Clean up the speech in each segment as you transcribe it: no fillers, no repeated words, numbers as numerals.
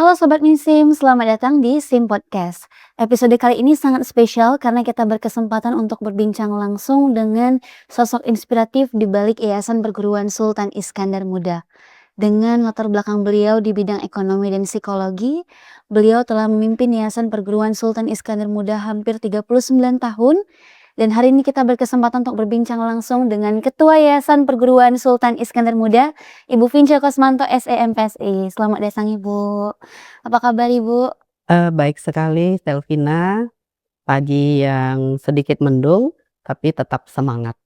Halo Sobat Misim, selamat datang di Sim Podcast. Episode kali ini sangat spesial karena kita berkesempatan untuk berbincang langsung dengan sosok inspiratif di balik Yayasan Perguruan Sultan Iskandar Muda. Dengan latar belakang beliau di bidang ekonomi dan psikologi, beliau telah memimpin Yayasan Perguruan Sultan Iskandar Muda hampir 39 tahun. Dan hari ini kita berkesempatan untuk berbincang langsung dengan Ketua Yayasan Perguruan Sultan Iskandar Muda, Ibu Vince Kosmanto SEMPSI. Selamat datang Ibu. Apa kabar Ibu? Baik sekali Selvina, pagi yang sedikit mendung, tapi tetap semangat.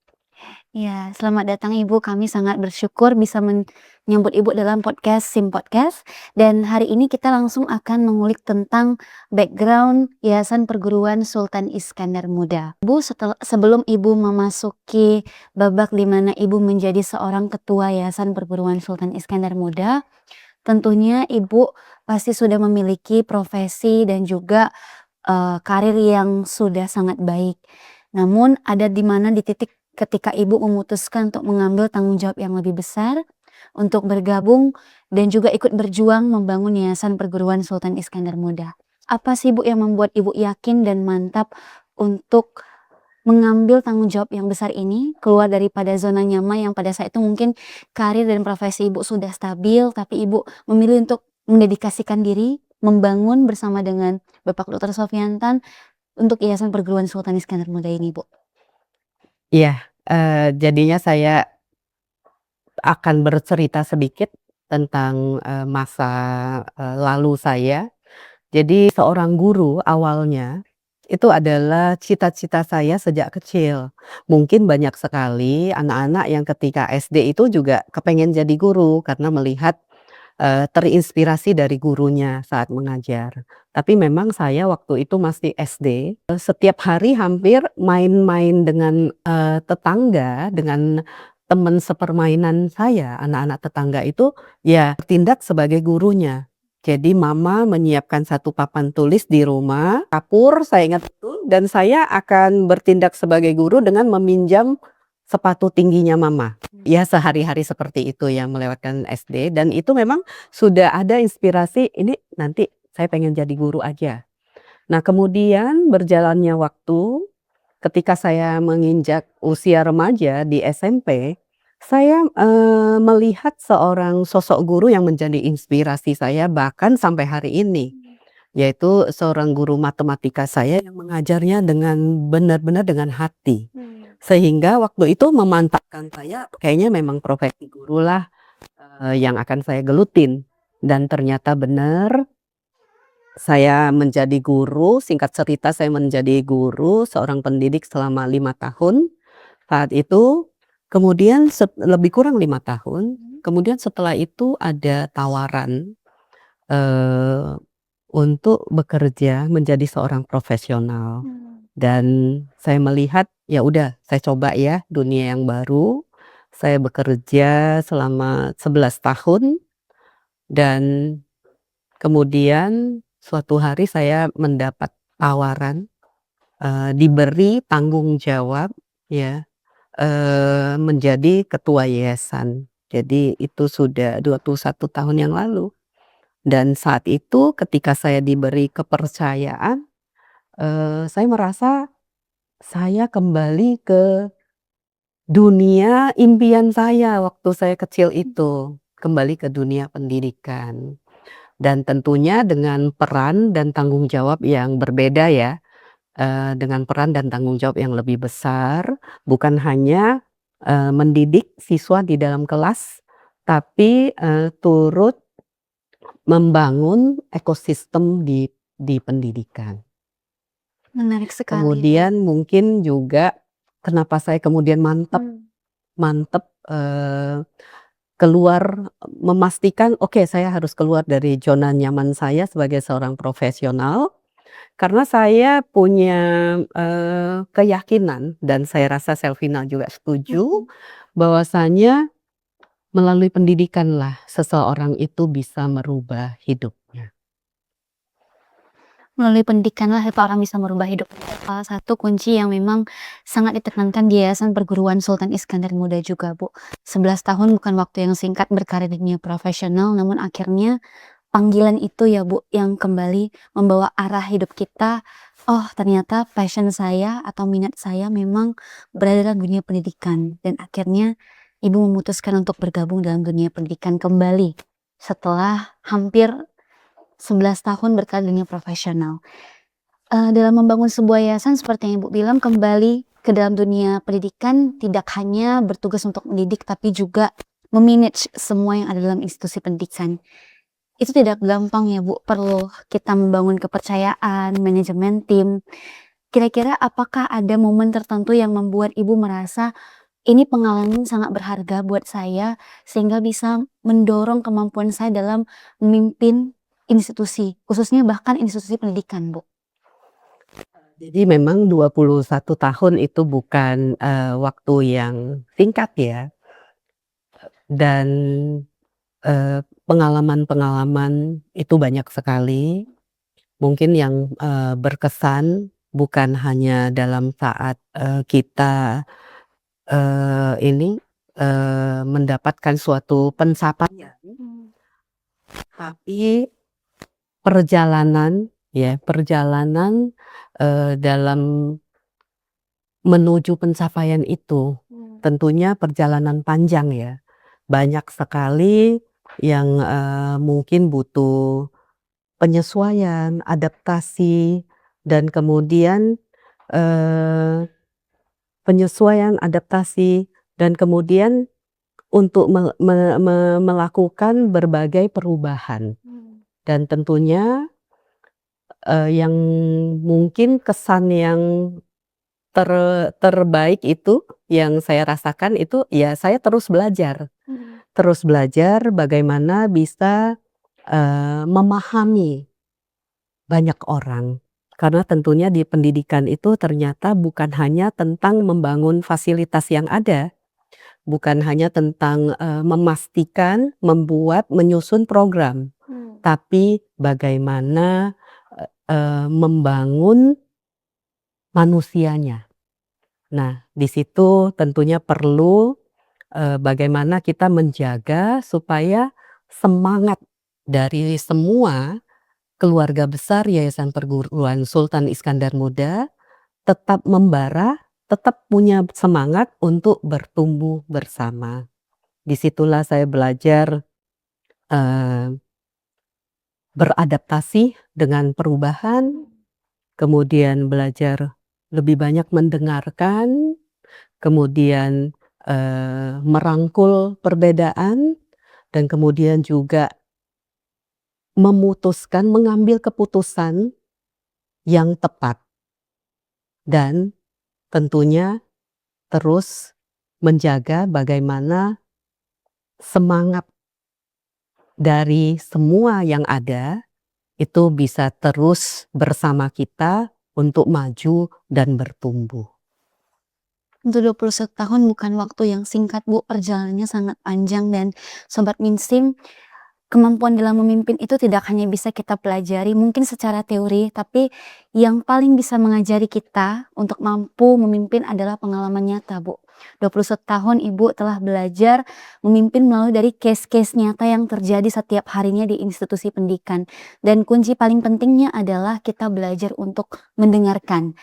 Ya, selamat datang Ibu. Kami sangat bersyukur bisa menyambut Ibu dalam podcast Sim Podcast. Dan hari ini kita langsung akan mengulik tentang background Yayasan Perguruan Sultan Iskandar Muda. Ibu, sebelum Ibu memasuki babak di mana Ibu menjadi seorang ketua Yayasan Perguruan Sultan Iskandar Muda, tentunya Ibu pasti sudah memiliki profesi dan juga karir yang sudah sangat baik. Namun ada di mana di titik ketika Ibu memutuskan untuk mengambil tanggung jawab yang lebih besar untuk bergabung dan juga ikut berjuang membangun Yayasan Perguruan Sultan Iskandar Muda. Apa sih Bu yang membuat Ibu yakin dan mantap untuk mengambil tanggung jawab yang besar ini, keluar daripada zona nyaman yang pada saat itu mungkin karir dan profesi Ibu sudah stabil, tapi Ibu memilih untuk mendedikasikan diri, membangun bersama dengan Bapak Dr. Sofiantan untuk Yayasan Perguruan Sultan Iskandar Muda ini, Bu? Iya, jadinya saya akan bercerita sedikit tentang, masa, lalu saya. Jadi seorang guru awalnya, itu adalah cita-cita saya sejak kecil. Mungkin banyak sekali anak-anak yang ketika SD itu juga kepengen jadi guru karena melihat terinspirasi dari gurunya saat mengajar. Tapi memang saya waktu itu masih SD, setiap hari hampir main-main dengan, tetangga, dengan teman sepermainan saya, anak-anak tetangga itu, ya bertindak sebagai gurunya. Jadi mama menyiapkan satu papan tulis di rumah, kapur saya ingat betul, dan saya akan bertindak sebagai guru dengan meminjam sepatu tingginya mama. Ya sehari-hari seperti itu ya melewatkan SD, dan itu memang sudah ada inspirasi, ini nanti saya pengen jadi guru aja. Nah kemudian berjalannya waktu, ketika saya menginjak usia remaja di SMP, saya, melihat seorang sosok guru yang menjadi inspirasi saya bahkan sampai hari ini. Yaitu seorang guru matematika saya yang mengajarnya dengan benar-benar dengan hati. Sehingga waktu itu memantapkan saya, kayaknya memang profesi gurulah, yang akan saya gelutin. Dan ternyata benar, saya menjadi guru, singkat cerita saya menjadi guru, seorang pendidik selama 5 tahun. Saat itu, kemudian lebih kurang 5 tahun, kemudian setelah itu ada tawaran, eee, untuk bekerja menjadi seorang profesional. Dan saya melihat, ya udah saya coba ya dunia yang baru. Saya bekerja selama 11 tahun dan kemudian suatu hari saya mendapat tawaran, diberi tanggung jawab ya, menjadi ketua yayasan. Jadi itu sudah 21 tahun yang lalu. Dan saat itu ketika saya diberi kepercayaan, saya merasa saya kembali ke dunia impian saya waktu saya kecil itu, kembali ke dunia pendidikan. Dan tentunya dengan peran dan tanggung jawab yang berbeda ya, dengan peran dan tanggung jawab yang lebih besar, bukan hanya, mendidik siswa di dalam kelas, tapi, turut membangun ekosistem di pendidikan. Menarik sekali, Bu. Kemudian mungkin juga kenapa saya kemudian mantep, keluar, memastikan oke saya harus keluar dari zona nyaman saya sebagai seorang profesional, karena saya punya, keyakinan dan saya rasa Selvina juga setuju, bahwasanya melalui pendidikanlah seseorang itu bisa merubah hidupnya. Melalui pendidikanlah orang bisa merubah hidup. Salah satu kunci yang memang sangat ditekankan di Yayasan Perguruan Sultan Iskandar Muda juga, Bu. 11 tahun bukan waktu yang singkat berkarir di dunia profesional, namun akhirnya panggilan itu ya Bu, yang kembali membawa arah hidup kita, oh ternyata passion saya atau minat saya memang berada dalam dunia pendidikan, dan akhirnya Ibu memutuskan untuk bergabung dalam dunia pendidikan kembali setelah hampir 11 tahun berkarir di dunia profesional. Dalam membangun sebuah yayasan seperti yang Ibu bilang, kembali ke dalam dunia pendidikan tidak hanya bertugas untuk mendidik tapi juga memanage semua yang ada dalam institusi pendidikan. Itu tidak gampang ya Bu, perlu kita membangun kepercayaan, manajemen tim. Kira-kira apakah ada momen tertentu yang membuat Ibu merasa ini pengalaman sangat berharga buat saya sehingga bisa mendorong kemampuan saya dalam memimpin institusi, khususnya bahkan institusi pendidikan, Bu? Jadi memang 21 tahun itu bukan, waktu yang singkat ya, dan, pengalaman-pengalaman itu banyak sekali. Mungkin yang, berkesan bukan hanya dalam saat, kita, mendapatkan suatu pencapaian, tapi perjalanan ya, perjalanan, dalam menuju pencapaian itu. Tentunya perjalanan panjang ya. Banyak sekali yang, mungkin butuh penyesuaian, adaptasi, dan kemudian, eee, penyesuaian, adaptasi, dan kemudian untuk melakukan berbagai perubahan. Dan tentunya, yang mungkin kesan yang ter terbaik itu yang saya rasakan itu ya saya terus belajar. Terus belajar bagaimana bisa, memahami banyak orang. Karena tentunya di pendidikan itu ternyata bukan hanya tentang membangun fasilitas yang ada, bukan hanya tentang, memastikan, membuat, menyusun program, tapi bagaimana, membangun manusianya. Nah, di situ tentunya perlu, bagaimana kita menjaga supaya semangat dari semua keluarga besar Yayasan Perguruan Sultan Iskandar Muda tetap membara, tetap punya semangat untuk bertumbuh bersama. Disitulah saya belajar, eee, beradaptasi dengan perubahan, kemudian belajar lebih banyak mendengarkan, kemudian, merangkul perbedaan, dan kemudian juga mengambil keputusan yang tepat, dan tentunya terus menjaga bagaimana semangat dari semua yang ada itu bisa terus bersama kita untuk maju dan bertumbuh. Untuk 21 tahun bukan waktu yang singkat Bu, perjalanannya sangat panjang, dan Sobat Minsim, kemampuan dalam memimpin itu tidak hanya bisa kita pelajari mungkin secara teori, tapi yang paling bisa mengajari kita untuk mampu memimpin adalah pengalaman nyata, Bu. 21 tahun Ibu telah belajar memimpin melalui dari case-case nyata yang terjadi setiap harinya di institusi pendidikan. Dan kunci paling pentingnya adalah kita belajar untuk mendengarkan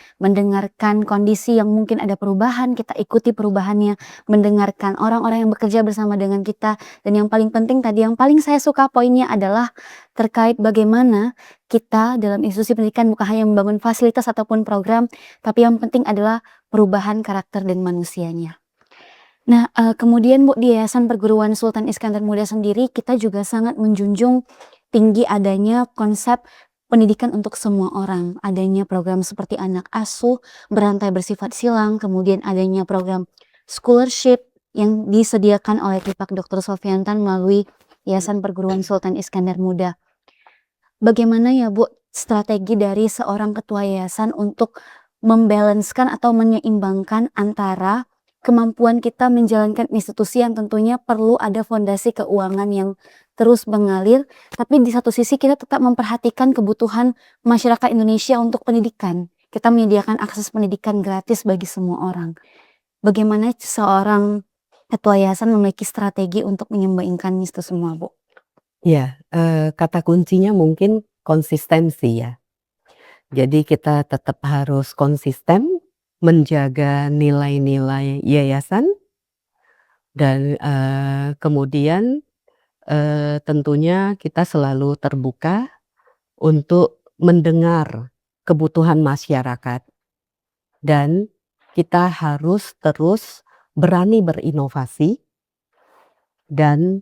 kondisi yang mungkin ada perubahan, kita ikuti perubahannya, mendengarkan orang-orang yang bekerja bersama dengan kita. Dan yang paling penting tadi, yang paling saya suka poinnya adalah terkait bagaimana kita dalam institusi pendidikan bukan hanya membangun fasilitas ataupun program, tapi yang penting adalah perubahan karakter dan manusianya. Nah, kemudian Bu, di Yayasan Perguruan Sultan Iskandar Muda sendiri kita juga sangat menjunjung tinggi adanya konsep pendidikan untuk semua orang. Adanya program seperti anak asuh, berantai bersifat silang, kemudian adanya program scholarship yang disediakan oleh Kipak Dr. Sofiantan melalui Yayasan Perguruan Sultan Iskandar Muda. Bagaimana ya Bu strategi dari seorang ketua yayasan untuk membalanskan atau menyeimbangkan antara kemampuan kita menjalankan institusi yang tentunya perlu ada fondasi keuangan yang terus mengalir, tapi di satu sisi kita tetap memperhatikan kebutuhan masyarakat Indonesia untuk pendidikan. Kita menyediakan akses pendidikan gratis bagi semua orang. Bagaimana seorang ketua yayasan memiliki strategi untuk menyeimbangkan itu semua, Bu? Iya, kata kuncinya mungkin konsistensi ya. Jadi kita tetap harus konsisten menjaga nilai-nilai yayasan dan, kemudian, tentunya kita selalu terbuka untuk mendengar kebutuhan masyarakat dan kita harus terus berani berinovasi dan,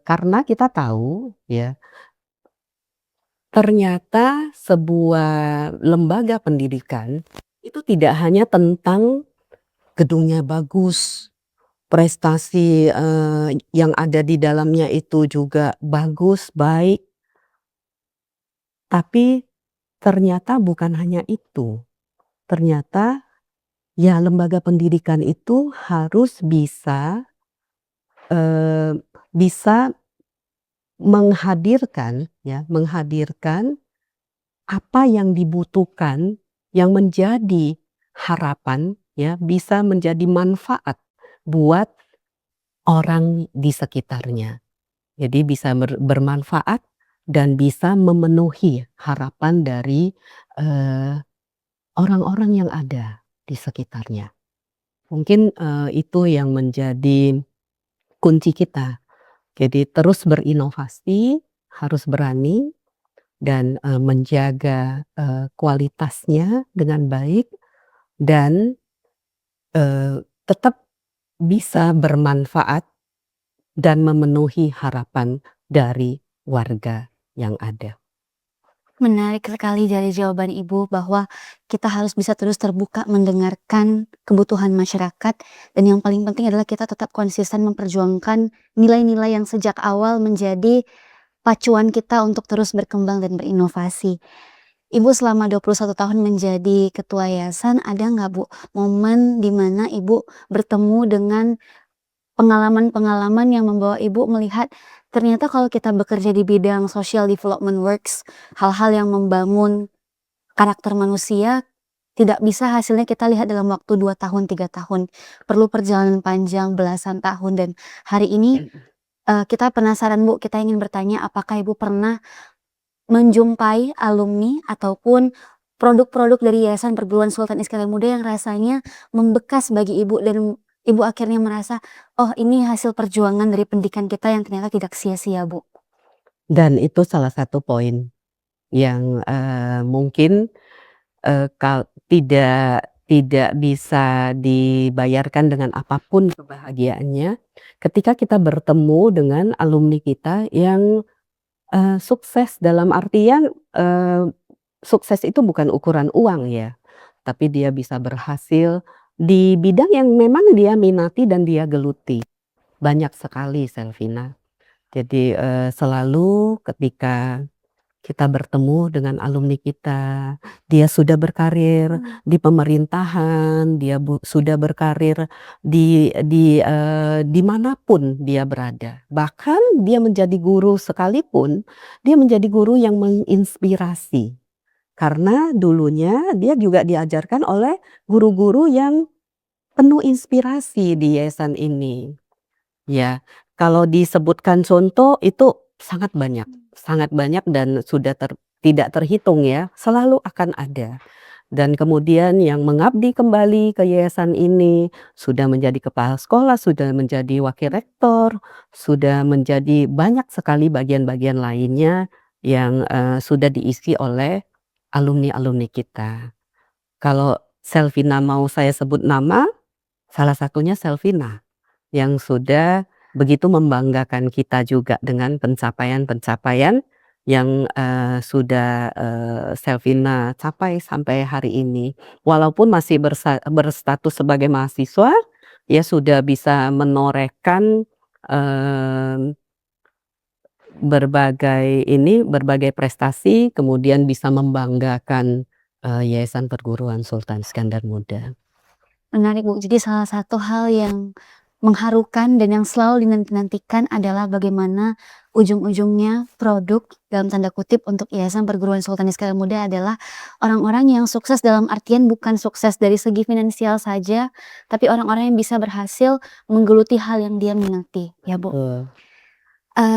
karena kita tahu ya, ternyata sebuah lembaga pendidikan itu tidak hanya tentang gedungnya bagus, prestasi, yang ada di dalamnya itu juga bagus, baik, tapi ternyata bukan hanya itu. Ternyata ya lembaga pendidikan itu harus bisa, eee, bisa menghadirkan apa yang dibutuhkan, yang menjadi harapan ya, bisa menjadi manfaat buat orang di sekitarnya. Jadi bisa bermanfaat dan bisa memenuhi harapan dari, eee, orang-orang yang ada di sekitarnya. Mungkin, itu yang menjadi kunci kita. Jadi terus berinovasi, harus berani dan, menjaga, kualitasnya dengan baik dan, tetap bisa bermanfaat dan memenuhi harapan dari warga yang ada. Menarik sekali dari jawaban Ibu bahwa kita harus bisa terus terbuka mendengarkan kebutuhan masyarakat dan yang paling penting adalah kita tetap konsisten memperjuangkan nilai-nilai yang sejak awal menjadi pacuan kita untuk terus berkembang dan berinovasi. Ibu selama 21 tahun menjadi ketua yayasan, ada nggak Bu momen di mana Ibu bertemu dengan pengalaman-pengalaman yang membawa Ibu melihat ternyata kalau kita bekerja di bidang social development works, hal-hal yang membangun karakter manusia tidak bisa hasilnya kita lihat dalam waktu 2 tahun, 3 tahun. Perlu perjalanan panjang belasan tahun dan hari ini, kita penasaran Bu, kita ingin bertanya apakah Ibu pernah menjumpai alumni ataupun produk-produk dari Yayasan Perguruan Sultan Iskandar Muda yang rasanya membekas bagi Ibu dan Ibu akhirnya merasa, "Oh, ini hasil perjuangan dari pendidikan kita yang ternyata tidak sia-sia," Bu. Dan itu salah satu poin yang, mungkin, tidak bisa dibayarkan dengan apapun kebahagiaannya, ketika kita bertemu dengan alumni kita yang, sukses dalam artian, sukses itu bukan ukuran uang ya, tapi dia bisa berhasil di bidang yang memang dia minati dan dia geluti. Banyak sekali Selvina. Jadi, selalu ketika kita bertemu dengan alumni kita, dia sudah berkarir di pemerintahan, dia sudah berkarir di manapun dia berada. Bahkan dia menjadi guru sekalipun, dia menjadi guru yang menginspirasi. Karena dulunya dia juga diajarkan oleh guru-guru yang penuh inspirasi di yayasan ini. Ya, kalau disebutkan contoh itu sangat banyak dan sudah tidak terhitung ya, selalu akan ada. Dan kemudian yang mengabdi kembali ke yayasan ini, sudah menjadi kepala sekolah, sudah menjadi wakil rektor, sudah menjadi banyak sekali bagian-bagian lainnya yang, sudah diisi oleh alumni-alumni kita. Kalau Selvina mau saya sebut nama, salah satunya Selvina. Yang sudah begitu membanggakan kita juga dengan pencapaian-pencapaian yang, sudah, Selvina capai sampai hari ini. Walaupun masih berstatus sebagai mahasiswa, ya sudah bisa menorehkan, berbagai prestasi, kemudian bisa membanggakan, Yayasan Perguruan Sultan Iskandar Muda. Menarik, Bu. Jadi salah satu hal yang mengharukan dan yang selalu dinanti-nantikan adalah bagaimana ujung-ujungnya produk dalam tanda kutip untuk Yayasan Perguruan Sultan Iskandar Muda adalah orang-orang yang sukses dalam artian bukan sukses dari segi finansial saja, tapi orang-orang yang bisa berhasil menggeluti hal yang dia minati, ya Bu. Betul.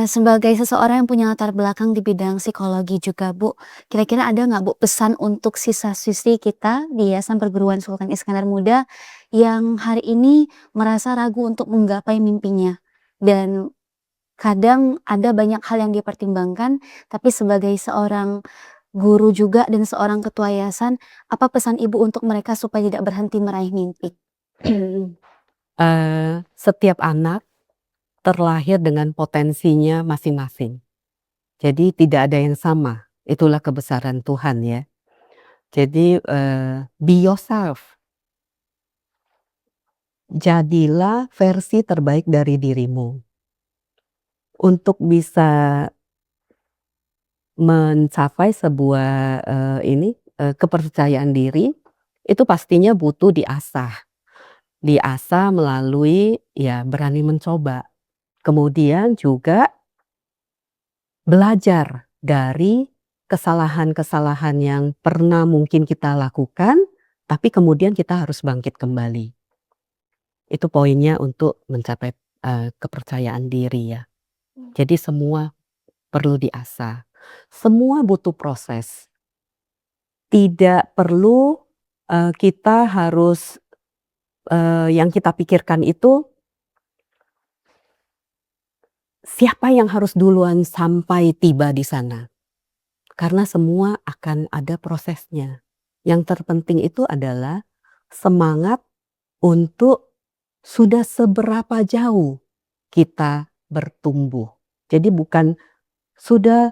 Sebagai seseorang yang punya latar belakang di bidang psikologi juga, Bu, kira-kira ada nggak, Bu, pesan untuk siswa-siswi kita di Yayasan Perguruan Sultan Iskandar Muda yang hari ini merasa ragu untuk menggapai mimpinya? Dan kadang ada banyak hal yang dipertimbangkan, tapi sebagai seorang guru juga dan seorang ketua yayasan, apa pesan Ibu untuk mereka supaya tidak berhenti meraih mimpi? Setiap anak terlahir dengan potensinya masing-masing. Jadi tidak ada yang sama, itulah kebesaran Tuhan ya. Jadi, be yourself, jadilah versi terbaik dari dirimu. Untuk bisa mencapai sebuah, kepercayaan diri, itu pastinya butuh diasah. Diasah melalui ya berani mencoba. Kemudian juga belajar dari kesalahan-kesalahan yang pernah mungkin kita lakukan, tapi kemudian kita harus bangkit kembali. Itu poinnya untuk mencapai, kepercayaan diri ya. Jadi semua perlu diasah. Semua butuh proses. Tidak perlu, kita harus, yang kita pikirkan itu, siapa yang harus duluan sampai tiba di sana. Karena semua akan ada prosesnya. Yang terpenting itu adalah semangat untuk sudah seberapa jauh kita bertumbuh. Jadi bukan sudah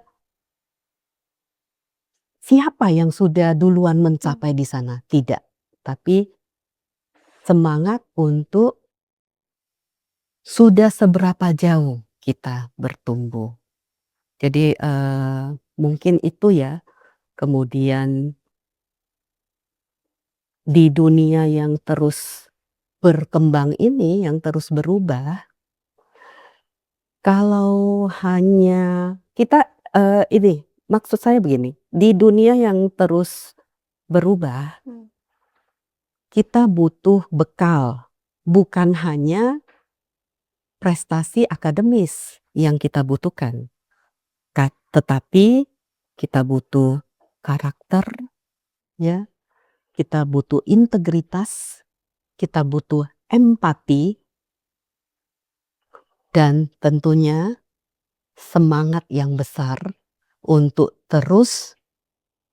siapa yang sudah duluan mencapai di sana, tidak. Tapi semangat untuk sudah seberapa jauh kita bertumbuh. Jadi, mungkin itu ya. Kemudian di dunia yang terus berkembang ini, yang terus berubah, kalau hanya kita, ini maksud saya begini, di dunia yang terus berubah, kita butuh bekal, bukan hanya prestasi akademis yang kita butuhkan, tetapi kita butuh karakter, ya, kita butuh integritas, kita butuh empati, dan tentunya semangat yang besar untuk terus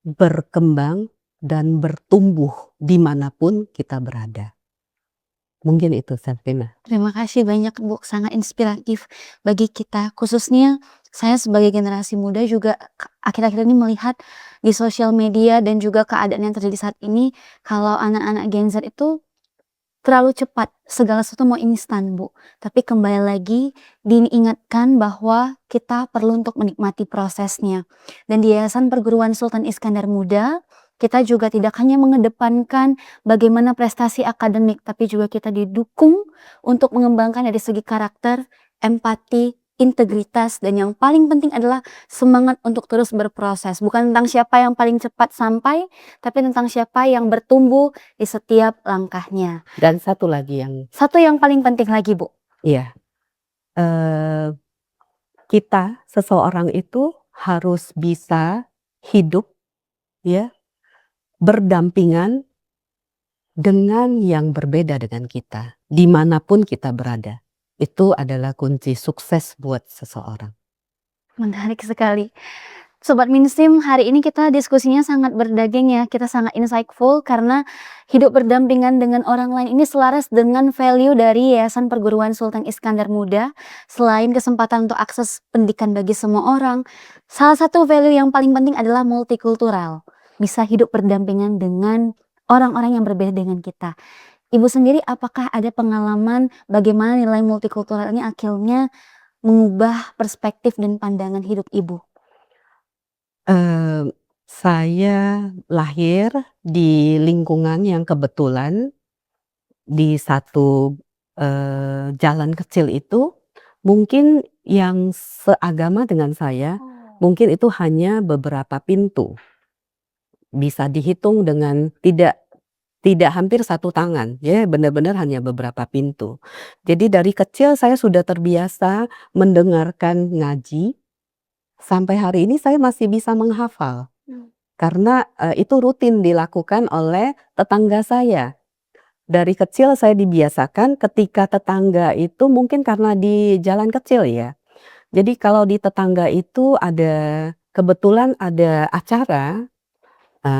berkembang dan bertumbuh dimanapun kita berada. Mungkin itu, Selvina. Terima kasih banyak, Bu, sangat inspiratif bagi kita, khususnya saya sebagai generasi muda juga akhir-akhir ini melihat di sosial media dan juga keadaan yang terjadi saat ini, kalau anak-anak Gen Z itu terlalu cepat, segala sesuatu mau instan, Bu. Tapi kembali lagi diingatkan bahwa kita perlu untuk menikmati prosesnya. Dan di Yayasan Perguruan Sultan Iskandar Muda, kita juga tidak hanya mengedepankan bagaimana prestasi akademik, tapi juga kita didukung untuk mengembangkan dari segi karakter, empati, integritas, dan yang paling penting adalah semangat untuk terus berproses. Bukan tentang siapa yang paling cepat sampai, tapi tentang siapa yang bertumbuh di setiap langkahnya. Dan satu lagi yang Satu yang paling penting lagi, Bu. iya, kita seseorang itu harus bisa hidup ya, berdampingan dengan yang berbeda dengan kita, dimanapun kita berada. Itu adalah kunci sukses buat seseorang. Menarik sekali. Sobat Minsim, hari ini kita diskusinya sangat berdaging ya, kita sangat insightful karena hidup berdampingan dengan orang lain ini selaras dengan value dari Yayasan Perguruan Sultan Iskandar Muda. Selain kesempatan untuk akses pendidikan bagi semua orang, salah satu value yang paling penting adalah multikultural. Bisa hidup berdampingan dengan orang-orang yang berbeda dengan kita. Ibu sendiri apakah ada pengalaman bagaimana nilai multikultural ini akhirnya mengubah perspektif dan pandangan hidup Ibu? Saya lahir di lingkungan yang kebetulan di satu, jalan kecil itu mungkin yang seagama dengan saya, mungkin itu hanya beberapa pintu. Bisa dihitung dengan tidak tidak hampir satu tangan, ya benar-benar hanya beberapa pintu. Jadi dari kecil saya sudah terbiasa mendengarkan ngaji, sampai hari ini saya masih bisa menghafal. Karena, itu rutin dilakukan oleh tetangga saya. Dari kecil saya dibiasakan ketika tetangga itu mungkin karena di jalan kecil ya. Jadi kalau di tetangga itu kebetulan ada acara,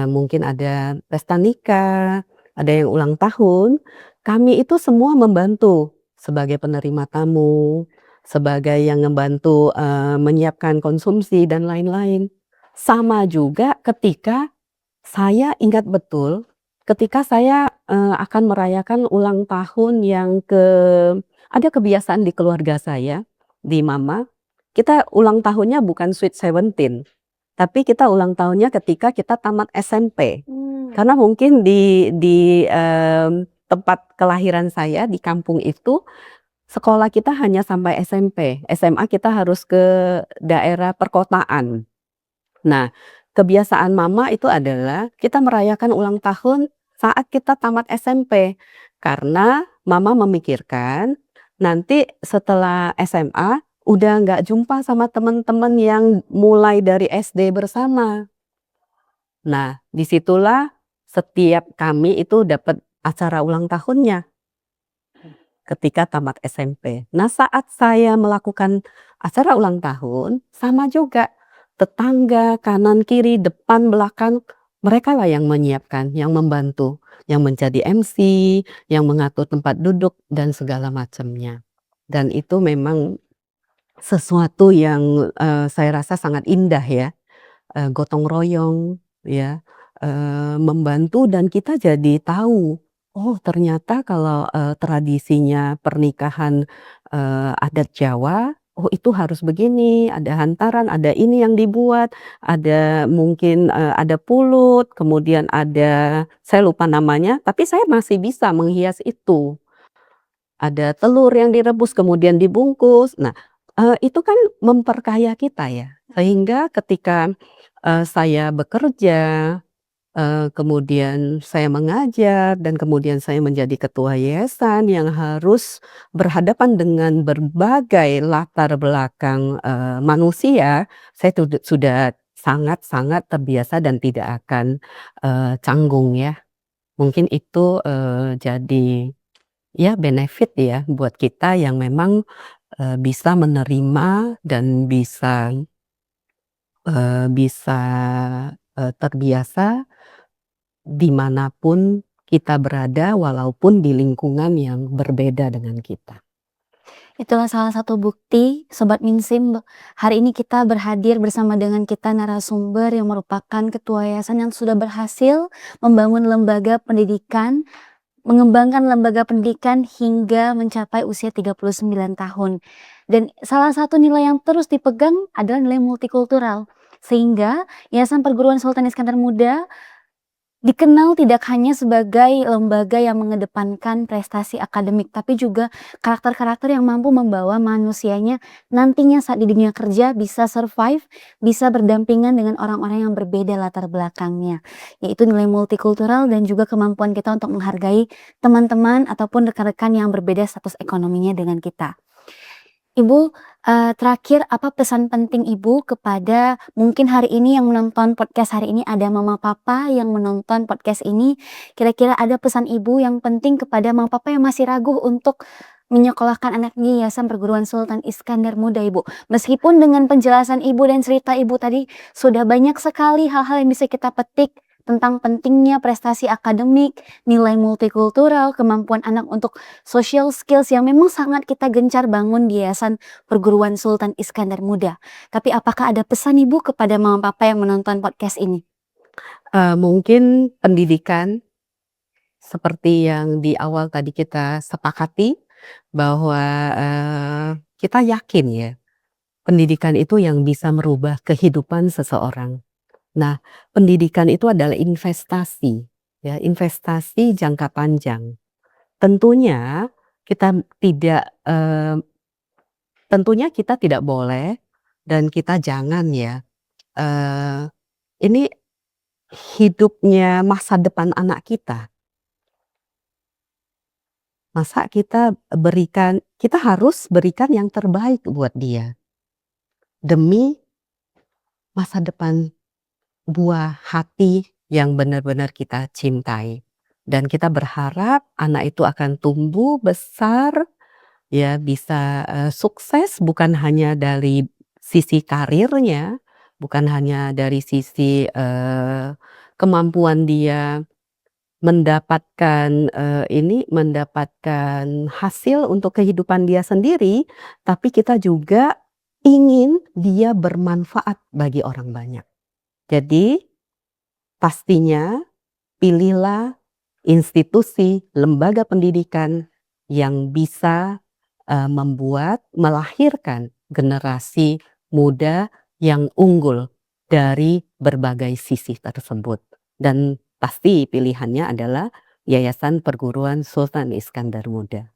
mungkin ada pesta nikah, ada yang ulang tahun, kami itu semua membantu sebagai penerima tamu, sebagai yang ngebantu, menyiapkan konsumsi dan lain-lain. Sama juga ketika saya ingat betul ketika saya, akan merayakan ulang tahun ada kebiasaan di keluarga saya, di mama, kita ulang tahunnya bukan sweet seventeen, tapi kita ulang tahunnya ketika kita tamat SMP. Karena mungkin di tempat kelahiran saya di kampung itu, sekolah kita hanya sampai SMP, SMA kita harus ke daerah perkotaan. Nah, kebiasaan mama itu adalah kita merayakan ulang tahun saat kita tamat SMP. Karena mama memikirkan nanti setelah SMA udah nggak jumpa sama teman-teman yang mulai dari SD bersama. Nah, disitulah setiap kami itu dapat acara ulang tahunnya ketika tamat SMP. Nah, saat saya melakukan acara ulang tahun, sama juga tetangga, kanan, kiri, depan, belakang, mereka lah yang menyiapkan, yang membantu, yang menjadi MC, yang mengatur tempat duduk dan segala macamnya. Dan itu memang sesuatu yang, saya rasa sangat indah ya, gotong royong ya, membantu dan kita jadi tahu, oh ternyata kalau, tradisinya pernikahan, adat Jawa, oh itu harus begini, ada hantaran, ada ini yang dibuat, ada mungkin, ada pulut, kemudian saya lupa namanya, tapi saya masih bisa menghias itu. Ada telur yang direbus kemudian dibungkus. Nah, itu kan memperkaya kita ya, sehingga ketika, saya bekerja, kemudian saya mengajar dan kemudian saya menjadi ketua yayasan yang harus berhadapan dengan berbagai latar belakang, manusia, saya sudah sangat-sangat terbiasa dan tidak akan, canggung ya. Mungkin itu, jadi ya benefit ya buat kita yang memang, bisa menerima dan bisa, terbiasa dimanapun kita berada walaupun di lingkungan yang berbeda dengan kita. Itulah salah satu bukti Sobat Minsim, hari ini kita berhadir bersama dengan kita narasumber yang merupakan ketua yayasan yang sudah berhasil membangun lembaga pendidikan, mengembangkan lembaga pendidikan hingga mencapai usia 39 tahun. Dan salah satu nilai yang terus dipegang adalah nilai multikultural. Sehingga Yayasan Perguruan Sultan Iskandar Muda dikenal tidak hanya sebagai lembaga yang mengedepankan prestasi akademik, tapi juga karakter-karakter yang mampu membawa manusianya nantinya saat di dunia kerja bisa survive, bisa berdampingan dengan orang-orang yang berbeda latar belakangnya. Yaitu nilai multikultural dan juga kemampuan kita untuk menghargai teman-teman ataupun rekan-rekan yang berbeda status ekonominya dengan kita. Ibu, terakhir apa pesan penting Ibu kepada mungkin hari ini yang menonton podcast hari ini ada mama papa yang menonton podcast ini, kira-kira ada pesan Ibu yang penting kepada mama papa yang masih ragu untuk menyekolahkan anaknya Yayasan Perguruan Sultan Iskandar Muda Ibu. Meskipun dengan penjelasan Ibu dan cerita Ibu tadi sudah banyak sekali hal-hal yang bisa kita petik tentang pentingnya prestasi akademik, nilai multikultural, kemampuan anak untuk social skills yang memang sangat kita gencar bangun di Yayasan Perguruan Sultan Iskandar Muda. Tapi apakah ada pesan Ibu kepada mama papa yang menonton podcast ini? Mungkin pendidikan seperti yang di awal tadi kita sepakati bahwa, kita yakin ya, pendidikan itu yang bisa merubah kehidupan seseorang. Nah, pendidikan itu adalah investasi, ya, investasi jangka panjang. Tentunya kita tidak, tentunya kita tidak boleh dan kita jangan ya, ini hidupnya masa depan anak kita. Masa kita harus berikan yang terbaik buat dia, demi masa depan buah hati yang benar-benar kita cintai. Dan kita berharap anak itu akan tumbuh besar, ya bisa, sukses bukan hanya dari sisi karirnya, bukan hanya dari sisi, kemampuan dia mendapatkan hasil untuk kehidupan dia sendiri, tapi kita juga ingin dia bermanfaat bagi orang banyak. Jadi pastinya pilihlah institusi, lembaga pendidikan yang bisa, melahirkan generasi muda yang unggul dari berbagai sisi tersebut. Dan pasti pilihannya adalah Yayasan Perguruan Sultan Iskandar Muda.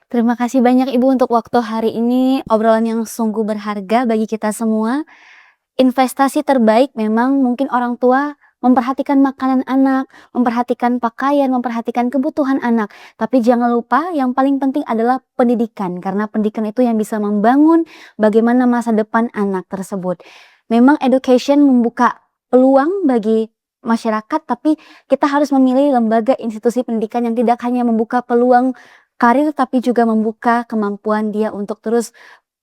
Terima kasih banyak Ibu untuk waktu hari ini, obrolan yang sungguh berharga bagi kita semua. Investasi terbaik memang mungkin orang tua memperhatikan makanan anak, memperhatikan pakaian, memperhatikan kebutuhan anak. Tapi jangan lupa yang paling penting adalah pendidikan, karena pendidikan itu yang bisa membangun bagaimana masa depan anak tersebut. Memang education membuka peluang bagi masyarakat, tapi kita harus memilih lembaga institusi pendidikan yang tidak hanya membuka peluang karir, tapi juga membuka kemampuan dia untuk terus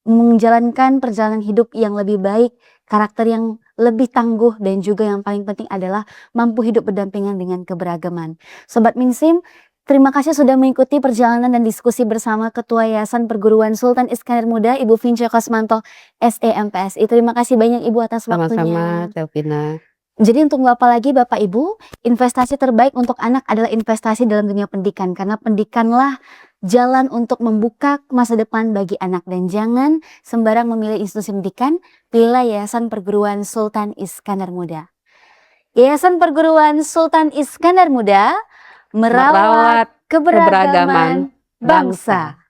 menjalankan perjalanan hidup yang lebih baik, karakter yang lebih tangguh, dan juga yang paling penting adalah mampu hidup berdampingan dengan keberagaman. Sobat Minsim, terima kasih sudah mengikuti perjalanan dan diskusi bersama Ketua Yayasan Perguruan Sultan Iskandar Muda, Ibu Vince Kosmanto, SE MPSI. Terima kasih banyak Ibu atas Sama-sama, waktunya. Selvina. Jadi untuk apa lagi Bapak Ibu, investasi terbaik untuk anak adalah investasi dalam dunia pendidikan, karena pendidikanlah jalan untuk membuka masa depan bagi anak. Dan jangan sembarang memilih institusi pendidikan, pilihlah Yayasan Perguruan Sultan Iskandar Muda. Yayasan Perguruan Sultan Iskandar Muda merawat keberagaman bangsa.